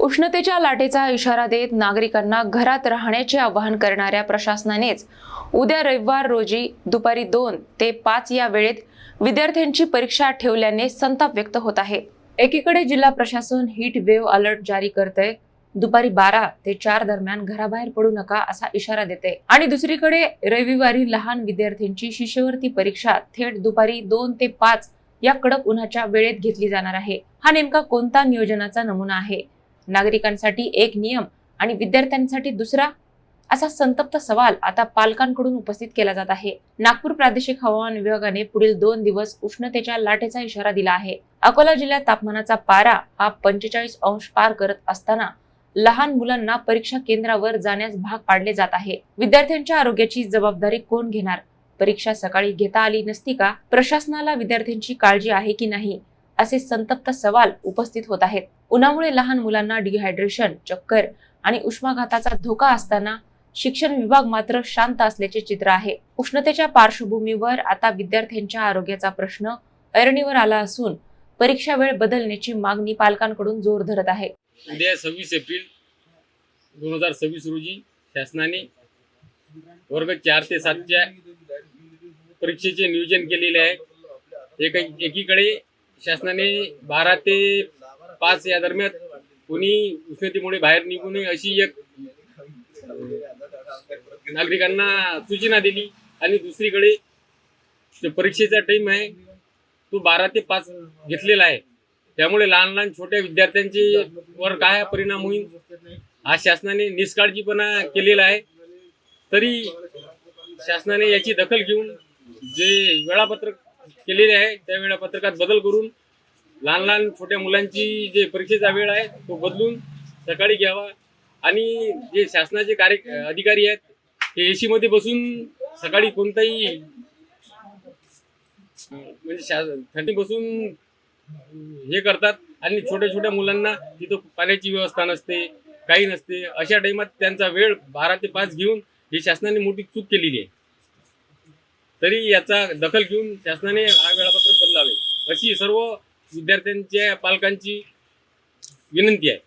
उष्णतेच्या लाटेचा इशारा देत नागरिकांना घरात राहण्याचे आवाहन करणाऱ्या प्रशासनानेच उद्या रविवार रोजी दुपारी 2 ते 5 या वेळेत विद्यार्थ्यांची परीक्षा ठेवल्याने संताप व्यक्त होत आहे। एकीकडे जिल्हा प्रशासन हीट वेव्ह अलर्ट जारी करते, दुपारी 12 ते 4 दरम्यान घराबाहेर पडू नका असा इशारा देते आणि दुसरीकडे रविवारी लहान विद्यार्थ्यांची शिष्यवृत्ती परीक्षा थेट दुपारी 2 ते 5 या कडक उन्हाच्या वेळेत घेतली जाणार आहे। हा नेमका कोणता नियोजनाचा नमुना आहे? नागरिकांसाठी एक नियम आणि विद्यार्थ्यांसाठी दुसरा, असा संतप्त सवाल आता पालकांकडून उपस्थित केला जात आहे। नागपूर प्रादेशिक हवामान विभागाने पुढील 2 दिवस उष्णतेच्या लाटेचा इशारा दिला आहे। अकोला जिल्ह्यात तापमानाचा पारा हा 45 अंश पार करत असताना लहान मुलांना परीक्षा केंद्रावर जाण्यास भाग पाडले जात आहे। विद्यार्थ्यांच्या आरोग्याची जबाबदारी कोण घेणार? परीक्षा सकाळी घेता आली नसती का? प्रशासनाला विद्यार्थ्यांची काळजी आहे की नाही, असे संतप्त सवाल उपस्थित होत आहेत। उन्हामुळे लहान मुलांना डिहायड्रेशन, चक्कर आणि उष्माघाताचा धोका असताना शिक्षण विभाग मात्र शांत असल्याचे चित्र आहे। उष्णतेच्या पार्श्वभूमीवर आता विद्यार्थ्यांच्या आरोग्याचा प्रश्न ऐरणीवर आला असून परीक्षा वेळ बदलण्याची मागणी पालकांकडून जोर धरत आहे। उद्या 26 एप्रिल 2026 रोजी शासनाने वर्ग 4 ते 7 च्या परीक्षेचे नियोजन केलेले आहे। एकीकडे शासनाने 12 ते 5 या दरम्यान कोणी उष्णतेमुळे बाहेर निघू नये अशी एक नागरिकांना सूचना दिली आणि दुसरीकडे जो परीक्षेचा टाइम आहे तो 12 ते 5 घेतलेला आहे। त्यामुळे लहान लहान छोट्या विद्यार्थ्यांचे वर काय परिणाम होईल हा शासनाने निष्काळजीपणा केलेला आहे। तरी शासनाने याची दखल घेऊन जे वेळापत्रक केलेले आहे त्या वेळापत्रकात बदल करून लहान लहान छोट्या मुलांची जे परीक्षेचा वेळ आहे तो बदलून सकाळी घ्यावा आणि जे शासनाचे अधिकारी आहेत ते एसी मध्ये बसून सकाळी कोणताही म्हणजे थंडी बसून हे करतात आणि छोट्या छोट्या मुलांना तिथं पाण्याची व्यवस्था नसते, काही नसते। अशा टाइमात त्यांचा वेळ 12 ते 5 घेऊन ही शासनाने मोठी चूक केलेली आहे। तरी याचा दखल घेऊन शासनाने हा वेळापत्रक बदलावे अशी सर्व विद्यार्थ्यांच्या पालकांची विनंती आहे।